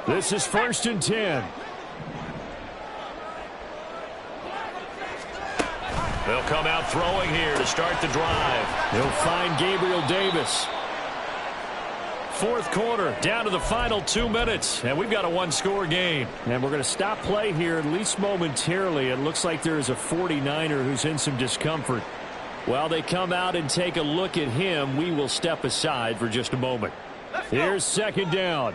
This is 1st and 10. They'll come out throwing here to start the drive. They'll find Gabriel Davis. 4th quarter, down to the final 2 minutes, and we've got a one-score game. And we're going to stop play here, at least momentarily. It looks like there is a 49er who's in some discomfort. While they come out and take a look at him, we will step aside for just a moment. Here's 2nd down.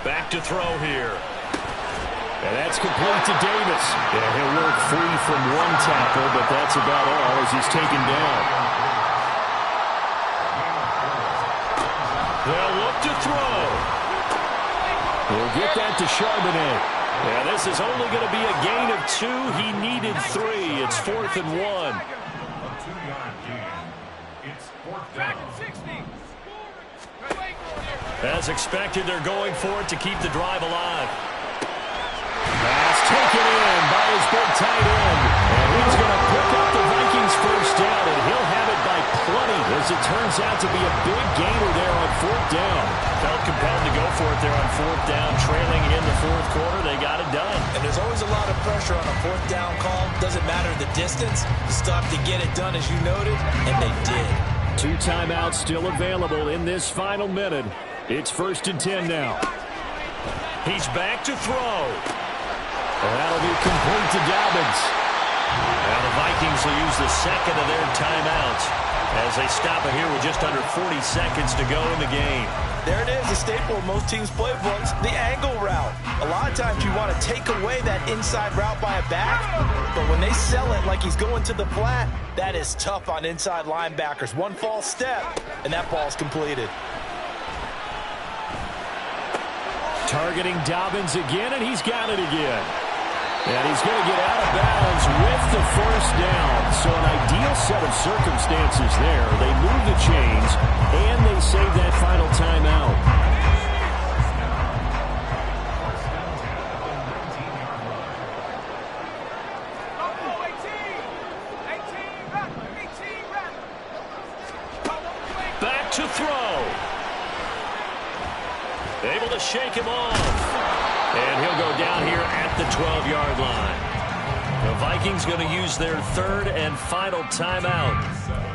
Back to throw here. And that's complete to Davis. Yeah, he'll work free from one tackle, but that's about all as he's taken down. They'll look to throw. We'll get that to Charbonnet. Yeah, this is only going to be a gain of 2. He needed 3. It's 4th and 1. As expected, they're going for it to keep the drive alive. Pass taken in by his big tight end. And he's going to pick up the Vikings first down, and he'll have it by plenty, as it turns out to be a big gainer there on 4th down. Felt compelled to go for it there on 4th down, trailing in the 4th quarter. They got it done. And there's always a lot of pressure on a 4th down call. Doesn't matter the distance. You stop to get it done, as you noted, and they did. 2 timeouts still available in this final minute. It's 1st and 10 now. He's back to throw. And that'll be complete to Dobbins. Now the Vikings will use the 2nd of their timeouts. as they stop it here with just under 40 seconds to go in the game. There it is, a staple of most teams' playbooks, the angle route. A lot of times you want to take away that inside route by a back, but when they sell it like he's going to the flat, that is tough on inside linebackers. One false step, and that ball's completed. Targeting Dobbins again, and he's got it again. And he's going to get out of bounds with the first down. So an ideal set of circumstances there. They move the chains, and they save that final timeout. Back to throw. Able to shake him off. And he'll go down here at the 12-yard line. The Vikings going to use their third and final timeout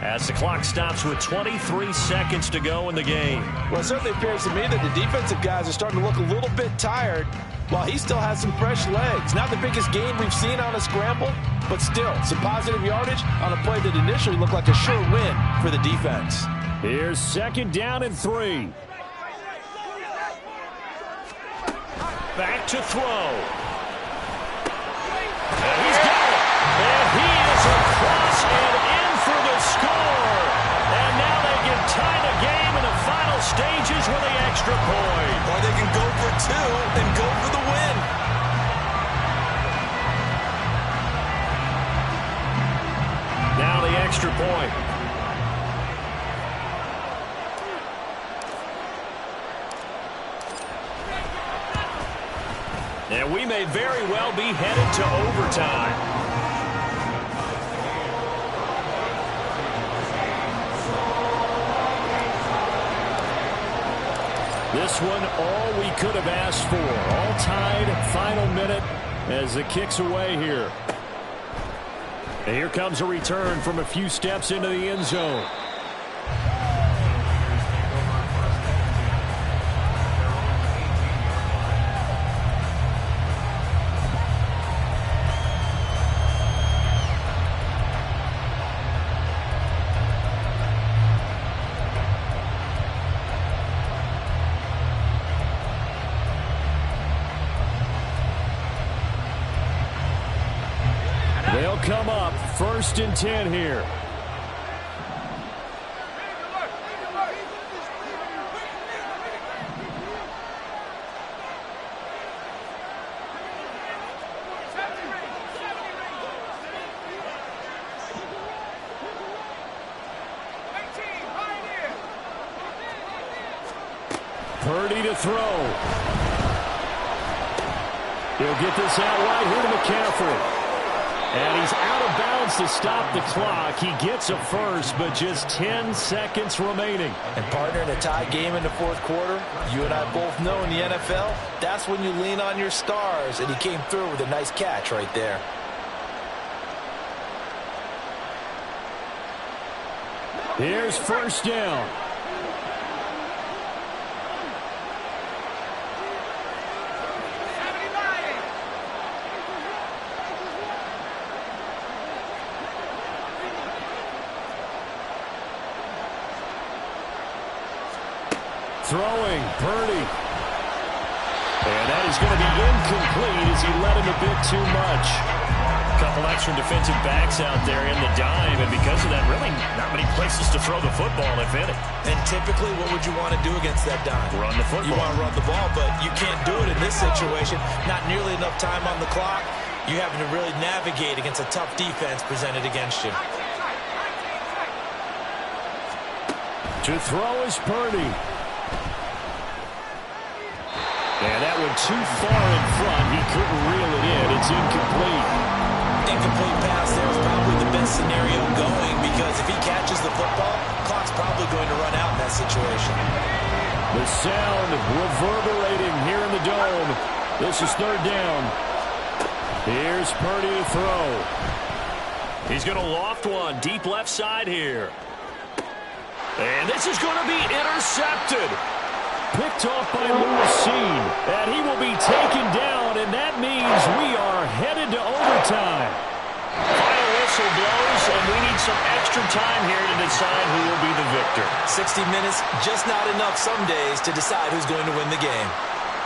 as the clock stops with 23 seconds to go in the game. Well, it certainly appears to me that the defensive guys are starting to look a little bit tired while he still has some fresh legs. Not the biggest gain we've seen on a scramble, but still some positive yardage on a play that initially looked like a sure win for the defense. Here's 2nd down and 3. Back to throw. And he's got it. And he is across and in for the score. And now they can tie the game in the final stages with the extra point. Or they can go for 2 and go for the win. Now the extra point. And we may very well be headed to overtime. This one all we could have asked for. All tied, final minute as the kick's away here. And here comes a return from a few steps into the end zone. They'll come up 1st and 10 here. Purdy to throw. He'll get this out right here to McCaffrey. And he's out of bounds to stop the clock. He gets a first, but just 10 seconds remaining. And partner, in a tie game in the 4th quarter, you and I both know in the NFL, that's when you lean on your stars, and he came through with a nice catch right there. Here's 1st down. Throwing, Purdy. And that is going to be incomplete as he led him a bit too much. A couple extra defensive backs out there in the dime, and because of that, really not many places to throw the football, if any. And typically, what would you want to do against that dime? Run the football. You want to run the ball, but you can't do it in this situation. Not nearly enough time on the clock. You having to really navigate against a tough defense presented against you. To throw is Purdy. And that one too far in front. He couldn't reel it in. It's incomplete. Incomplete pass there is probably the best scenario going because if he catches the football, clock's probably going to run out in that situation. The sound reverberating here in the dome. This is 3rd down. Here's Purdy to throw. He's going to loft one deep left side here. And this is going to be intercepted. Picked off by Lucine, and he will be taken down, and that means we are headed to overtime. Final whistle blows, and we need some extra time here to decide who will be the victor. 60 minutes, just not enough some days to decide who's going to win the game.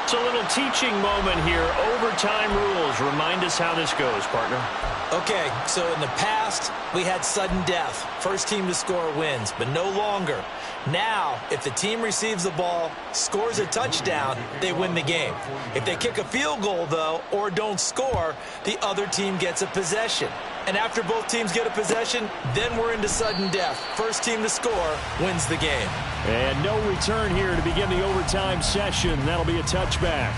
It's a little teaching moment here. Overtime rules. Remind us how this goes, partner. Okay, so in the past, we had sudden death. First team to score wins, but no longer. Now, if the team receives the ball, scores a touchdown, they win the game. If they kick a field goal, though, or don't score, the other team gets a possession. And after both teams get a possession, then we're into sudden death. First team to score wins the game. And no return here to begin the overtime session. That'll be a touchback.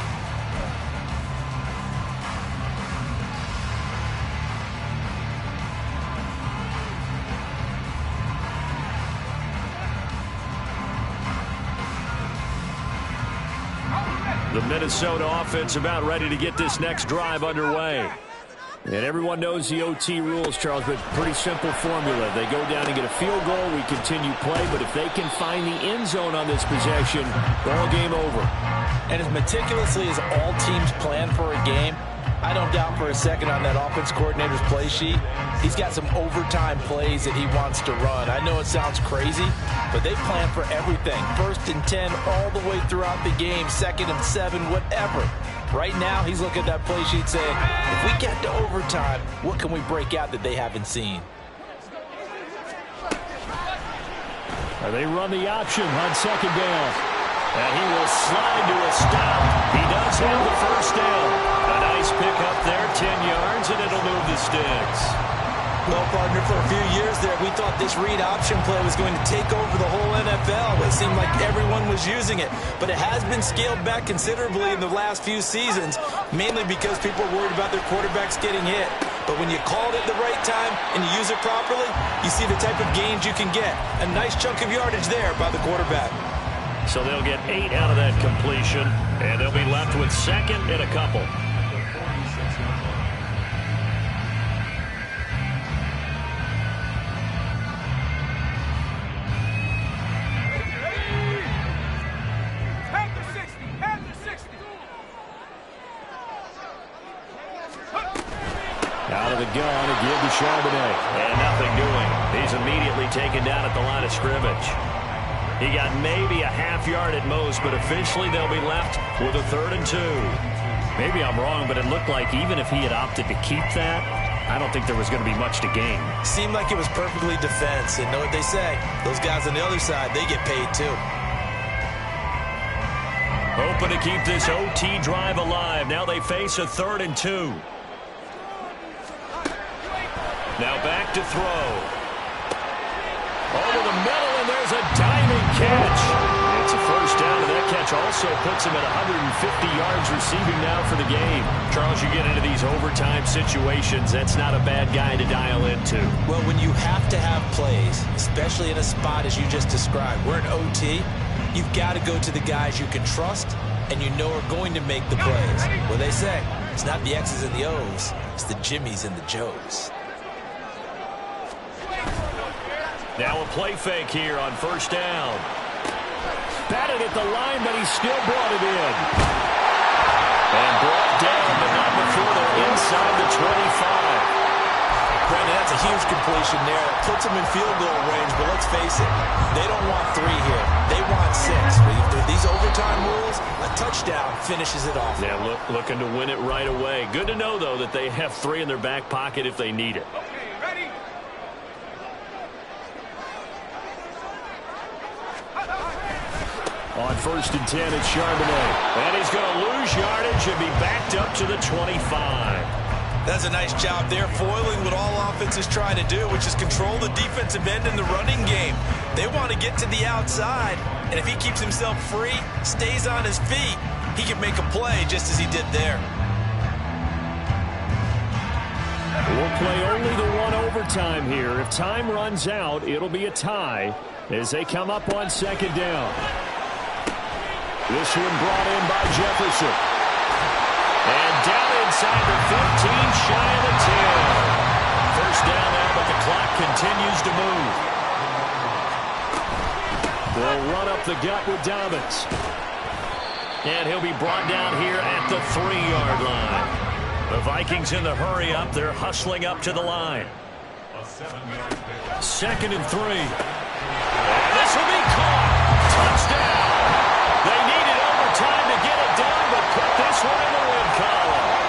The Minnesota offense about ready to get this next drive underway. And everyone knows the OT rules, Charles, but pretty simple formula. They go down and get a field goal, we continue play, but if they can find the end zone on this possession, ball game over. And as meticulously as all teams plan for a game, I don't doubt for a second on that offense coordinator's play sheet, he's got some overtime plays that he wants to run. I know it sounds crazy, but they plan for everything. 1st and 10 all the way throughout the game, 2nd and 7, whatever. Right now, he's looking at that play sheet saying, if we get to overtime, what can we break out that they haven't seen? They run the option on 2nd down. And he will slide to a stop. He does have the first down. A nice pick up there, 10 yards, and it'll move the sticks. Well, partner, for a few years there, we thought this read option play was going to take over the whole NFL. It seemed like everyone was using it. But it has been scaled back considerably in the last few seasons, mainly because people are worried about their quarterbacks getting hit. But when you call it at the right time and you use it properly, you see the type of gains you can get. A nice chunk of yardage there by the quarterback. So they'll get 8 out of that completion, and they'll be left with 2nd and a couple. Out of the gun, a give to Charbonnet. And nothing doing. He's immediately taken down at the line of scrimmage. He got maybe a half yard at most, but officially they'll be left with a 3rd and 2. Maybe I'm wrong, but it looked like even if he had opted to keep that, I don't think there was going to be much to gain. Seemed like it was perfectly defense. And know what they say? Those guys on the other side, they get paid too. Hoping to keep this OT drive alive. Now they face a 3rd and 2. Now back to throw. Over the middle, and there's a diving catch. It's a first down, and that catch also puts him at 150 yards receiving now for the game. Charles, you get into these overtime situations, that's not a bad guy to dial into. Well, when you have to have plays, especially in a spot as you just described, we're in OT, you've got to go to the guys you can trust and you know are going to make the plays. Well, they say, it's not the X's and the O's, it's the Jimmys and the Joes. Now a play fake here on 1st down. Batted at the line, but he still brought it in. And brought down, but not before they're inside the 25. Brandon, that's a huge completion there. That puts them in field goal range, but let's face it, they don't want 3 here. They want 6. With these overtime rules, a touchdown finishes it off. Yeah, looking to win it right away. Good to know, though, that they have 3 in their back pocket if they need it. On 1st and 10, it's Charbonnet. And he's going to lose yardage and be backed up to the 25. That's a nice job there, foiling what all offenses try to do, which is control the defensive end in the running game. They want to get to the outside, and if he keeps himself free, stays on his feet, he can make a play just as he did there. We'll play only the 1 overtime here. If time runs out, it'll be a tie as they come up on 2nd down. This one brought in by Jefferson. And down inside the 15, shy of the 10. First down now, but the clock continues to move. They'll run up the gut with Dobbins. And he'll be brought down here at the 3-yard line. The Vikings in the hurry up. They're hustling up to the line. 2nd and 3. This will be caught. Touchdown. They needed overtime to get it done, but put this one in the win column.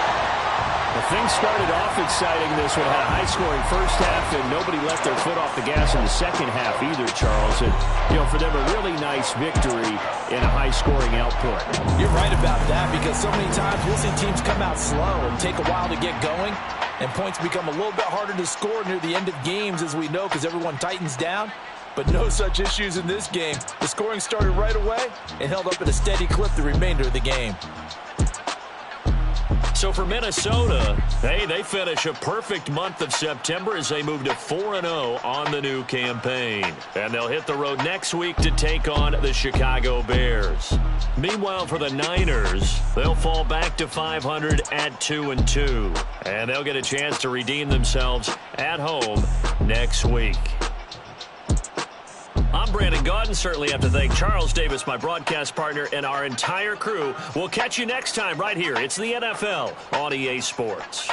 The things started off exciting. This one had a high-scoring first half, and nobody let their foot off the gas in the second half either, Charles. And, for them, a really nice victory in a high-scoring output. You're right about that, because so many times we'll see teams come out slow and take a while to get going, and points become a little bit harder to score near the end of games, as we know, because everyone tightens down. But no such issues in this game. The scoring started right away and held up at a steady clip the remainder of the game. So for Minnesota, they finish a perfect month of September as they move to 4-0 on the new campaign. And they'll hit the road next week to take on the Chicago Bears. Meanwhile, for the Niners, they'll fall back to 500 at 2-2. And they'll get a chance to redeem themselves at home next week. I'm Brandon Gaudin. Certainly have to thank Charles Davis, my broadcast partner, and our entire crew. We'll catch you next time right here. It's the NFL on EA Sports.